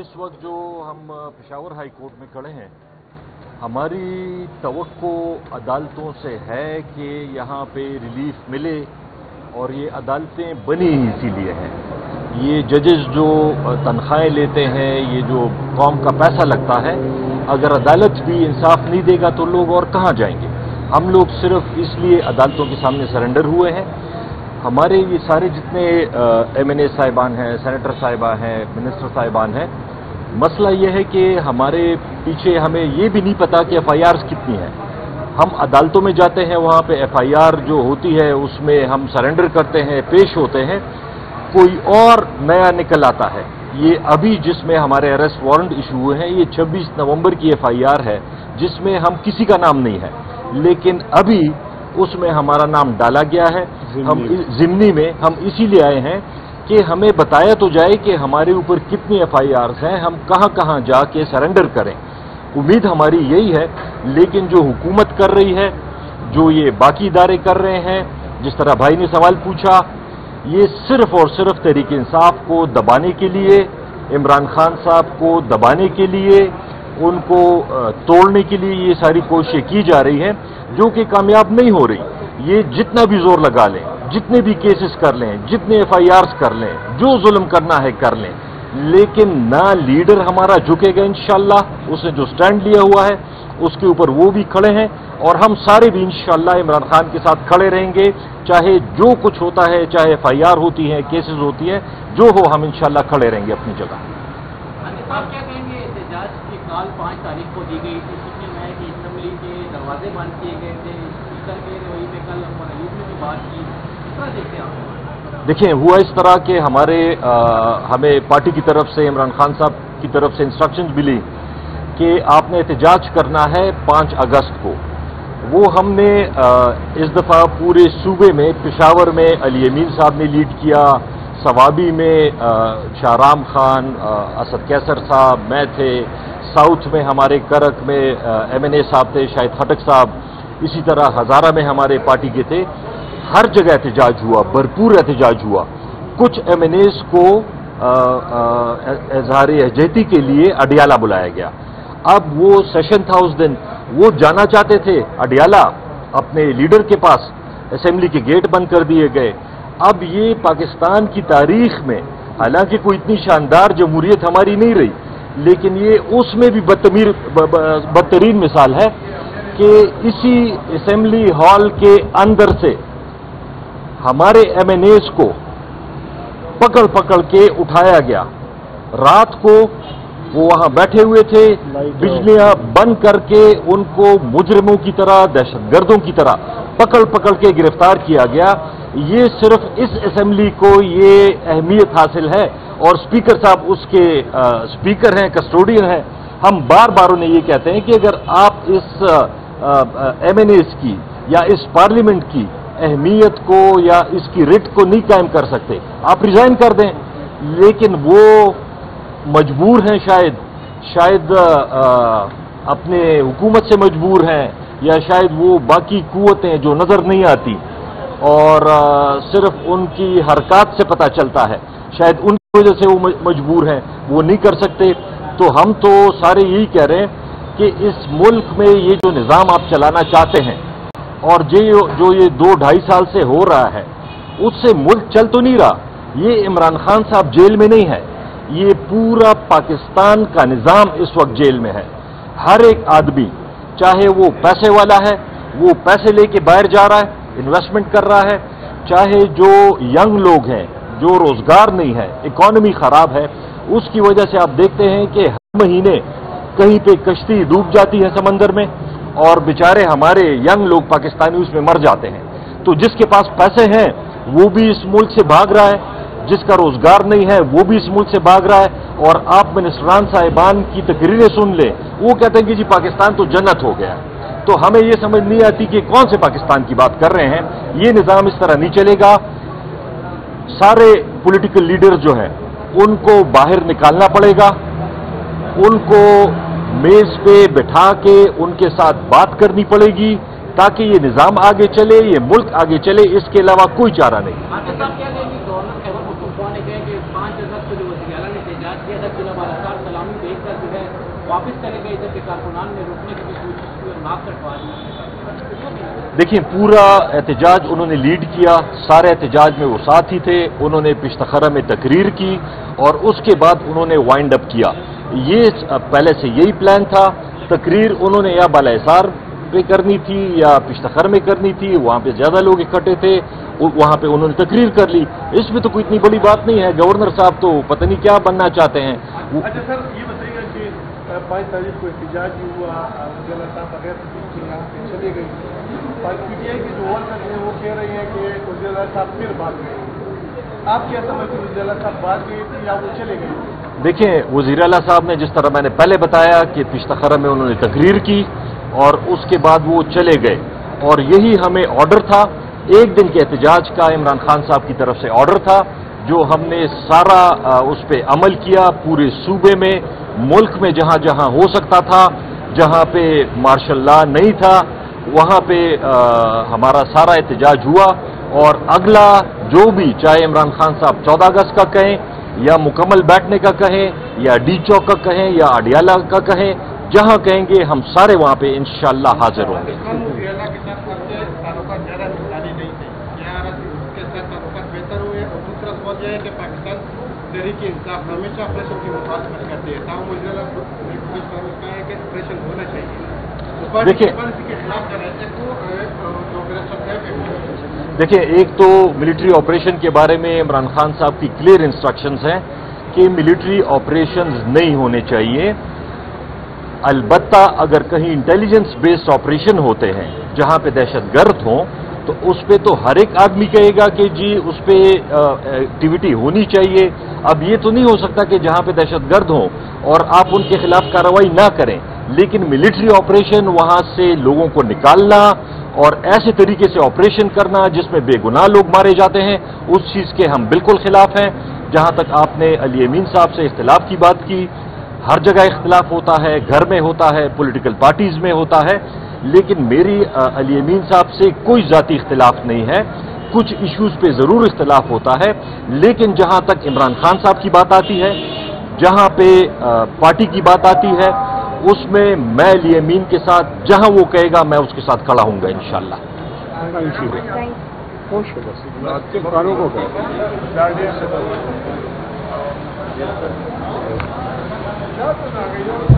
इस वक्त जो हम पेशावर हाई कोर्ट में खड़े हैं, हमारी तवक्को अदालतों से है कि यहाँ पे रिलीफ मिले, और ये अदालतें बनी इसीलिए हैं। ये जजेस जो तनख्वाहें लेते हैं, ये जो कौम का पैसा लगता है, अगर अदालत भी इंसाफ नहीं देगा तो लोग और कहाँ जाएंगे। हम लोग सिर्फ इसलिए अदालतों के सामने सरेंडर हुए हैं। हमारे ये सारे जितने MNA साहिबान हैं, सेनेटर साहिबा हैं, मिनिस्टर साहिबान हैं, मसला ये है कि हमारे पीछे हमें ये भी नहीं पता कि FIRs कितनी हैं। हम अदालतों में जाते हैं, वहाँ पे FIR जो होती है उसमें हम सरेंडर करते हैं, पेश होते हैं, कोई और नया निकल आता है। ये अभी जिसमें हमारे अरेस्ट वारंट इशू हुए हैं, ये 26 नवंबर की FIR है जिसमें हम किसी का नाम नहीं है, लेकिन अभी उसमें हमारा नाम डाला गया है। हम ज़िमनी में हम इसीलिए आए हैं कि हमें बताया तो जाए कि हमारे ऊपर कितनी FIRs हैं, हम कहाँ कहाँ जाके सरेंडर करें। उम्मीद हमारी यही है, लेकिन जो हुकूमत कर रही है, जो ये बाकी इदारे कर रहे हैं, जिस तरह भाई ने सवाल पूछा, ये सिर्फ और सिर्फ तहरीक इंसाफ को दबाने के लिए, इमरान खान साहब को दबाने के लिए, उनको तोड़ने के लिए ये सारी कोशिशें की जा रही हैं, जो कि कामयाब नहीं हो रही। ये जितना भी जोर लगा लें, जितने भी केसेस कर लें, जितने FIRs कर लें, जो जुल्म करना है कर लें, लेकिन ना लीडर हमारा झुकेगा इंशाअल्लाह। उसने जो स्टैंड लिया हुआ है उसके ऊपर वो भी खड़े हैं, और हम सारे भी इंशाअल्लाह इमरान खान के साथ खड़े रहेंगे, चाहे जो कुछ होता है, चाहे FIR होती है, केसेस होती हैं, जो हो, हम इंशाअल्लाह खड़े रहेंगे अपनी जगह। आप क्या कहेंगे, एहतजाज की काल 5 तारीख को दी गई थी, सुनने में कि असेंबली के दरवाजे बंद किए गए थे, स्पीकर के वही पे कल अयूब ने भी बात की, किस तरह देखते हैं आप? देखिए, हुआ इस तरह के हमें पार्टी की तरफ से, इमरान खान साहब की तरफ से इंस्ट्रक्शंस मिली कि आपने एहतजाज करना है 5 अगस्त को। वो हमने इस दफ़ा पूरे सूबे में, पेशावर में अली अमीन साहब ने लीड किया, सवाबी में शाहराम खान, असद कैसर साहब, मैं थे, साउथ में हमारे करक में MNA साहब थे, शाहिद खटक साहब, इसी तरह हज़ारा में हमारे पार्टी के थे। हर जगह एहतजाज हुआ, भरपूर एहतजाज हुआ। कुछ MNAs को इज़हार यकजहती के लिए अडियाला बुलाया गया। अब वो सेशन था उस दिन, वो जाना चाहते थे अडियाला अपने लीडर के पास, असेंबली के गेट बंद कर दिए गए। अब ये पाकिस्तान की तारीख में, हालांकि कोई इतनी शानदार जमहूरियत हमारी नहीं रही, लेकिन ये उसमें भी बदतरीन मिसाल है कि इसी असेंबली हॉल के अंदर से हमारे MNAs को पकड़ पकड़ के उठाया गया। रात को वो वहां बैठे हुए थे, बिजलियां बंद करके उनको मुजरिमों की तरह, दहशतगर्दों की तरह पकड़ पकड़ के गिरफ्तार किया गया। ये सिर्फ इस असेंबली को ये अहमियत हासिल है, और स्पीकर साहब उसके स्पीकर हैं, कस्टोडियन हैं। हम बार बार उन्हें ये कहते हैं कि अगर आप इस MNAs की या इस पार्लियामेंट की अहमियत को या इसकी रिट को नहीं कायम कर सकते, आप रिजाइन कर दें। लेकिन वो मजबूर हैं, शायद अपने हुकूमत से मजबूर हैं, या शायद वो बाकी कुव्वतें जो नजर नहीं आती और सिर्फ उनकी हरकत से पता चलता है, शायद उनकी वजह से वो मजबूर हैं, वो नहीं कर सकते। तो हम तो सारे यही कह रहे हैं कि इस मुल्क में ये जो निज़ाम आप चलाना चाहते हैं, और जो ये 2-2.5 साल से हो रहा है, उससे मुल्क चल तो नहीं रहा। ये इमरान खान साहब जेल में नहीं है, ये पूरा पाकिस्तान का निज़ाम इस वक्त जेल में है। हर एक आदमी, चाहे वो पैसे वाला है, वो पैसे लेके बाहर जा रहा है, इन्वेस्टमेंट कर रहा है, चाहे जो यंग लोग हैं, जो रोजगार नहीं है, इकॉनमी खराब है, उसकी वजह से आप देखते हैं कि हर महीने कहीं पे कश्ती डूब जाती है समंदर में, और बेचारे हमारे यंग लोग पाकिस्तानी उसमें मर जाते हैं। तो जिसके पास पैसे हैं वो भी इस मुल्क से भाग रहा है, जिसका रोजगार नहीं है वो भी इस मुल्क से भाग रहा है। और आप मिनिस्टरान साहिबान की तकरीरें सुन ले, वो कहते हैं कि जी पाकिस्तान तो जन्नत हो गया। तो हमें ये समझ नहीं आती कि कौन से पाकिस्तान की बात कर रहे हैं। ये निज़ाम इस तरह नहीं चलेगा। सारे पॉलिटिकल लीडर्स जो हैं उनको बाहर निकालना पड़ेगा, उनको मेज पे बिठा के उनके साथ बात करनी पड़ेगी, ताकि ये निज़ाम आगे चले, ये मुल्क आगे चले। इसके अलावा कोई चारा नहीं। गवर्नर खैबर पख्तूनख्वा ने कहा कि 5 अगस्त को जो वज़ीर आला ने एहतजाज किया था, जिला बालासार सलाम वापस चले गए थे, कारकुनान ने रोकने की भी कोशिश की और नाक कटवा दी। देखिए, पूरा एहतजाज उन्होंने लीड किया, सारे एहतजाज में वो साथ ही थे। उन्होंने पिश्तखरा में तकरीर की और उसके बाद उन्होंने वाइंड अप किया। ये पहले से यही प्लान था। तकरीर उन्होंने या बालाहिसार पे करनी थी या पिश्तखर में करनी थी, वहां पे ज्यादा लोग इकट्ठे थे, वहां पे उन्होंने तकरीर कर ली। इसमें तो कोई इतनी बड़ी बात नहीं है। गवर्नर साहब तो पता नहीं क्या बनना चाहते हैं। अच्छा सर, ये बताइएगा कि 5 तारीख को एहतजाज हुआ, साहब बगैर यहाँ पे चले गए। पीटीआई के जो वर्कर हैं वो कह रहे हैं कि वज़ीर साहब फिर भाग गए। आप क्या समझते हैं, वज़ीर साहब भाग गए थे या वो चले गए? देखिए, वज़ीर आला साहब ने जिस तरह मैंने पहले बताया कि पिश्तखरा में उन्होंने तकरीर की और उसके बाद वो चले गए, और यही हमें ऑर्डर था। एक दिन के एहतजाज का इमरान खान साहब की तरफ से ऑर्डर था, जो हमने सारा उस पर अमल किया। पूरे सूबे में, मुल्क में जहां जहां हो सकता था, जहां पे मार्शल लॉ नहीं था, वहां पे हमारा सारा एहतजाज हुआ। और अगला जो भी, चाहे इमरान खान साहब 14 अगस्त का कहें या मुकम्मल बैठने का कहें या डी चौक का कहें या अडियाला का कहें, जहां कहेंगे हम सारे वहां पे इंशाअल्लाह हाजिर होंगे। देखिए, एक तो मिलिट्री ऑपरेशन के बारे में इमरान खान साहब की क्लियर इंस्ट्रक्शंस हैं कि मिलिट्री ऑपरेशंस नहीं होने चाहिए। अलबत्ता अगर कहीं इंटेलिजेंस बेस्ड ऑपरेशन होते हैं जहां पे दहशतगर्द हों, तो उस पे तो हर एक आदमी कहेगा कि जी उस पे एक्टिविटी होनी चाहिए। अब ये तो नहीं हो सकता कि जहां पे दहशतगर्द हों और आप उनके खिलाफ कार्रवाई ना करें, लेकिन मिलिट्री ऑपरेशन, वहां से लोगों को निकालना और ऐसे तरीके से ऑपरेशन करना जिसमें बेगुनाह लोग मारे जाते हैं, उस चीज के हम बिल्कुल खिलाफ हैं। जहां तक आपने अली अमीन साहब से इख्तिलाफ की बात की, हर जगह इख्तिलाफ होता है, घर में होता है, पॉलिटिकल पार्टीज में होता है, लेकिन मेरी अली अमीन साहब से कोई जाती इख्तिलाफ नहीं है। कुछ इश्यूज पे जरूर इख्तिलाफ होता है, लेकिन जहां तक इमरान खान साहब की बात आती है, जहां पे पार्टी की बात आती है, उसमें मैं अली अमीन के साथ जहां वो कहेगा मैं उसके साथ खड़ा हूंगा इंशाअल्लाह। को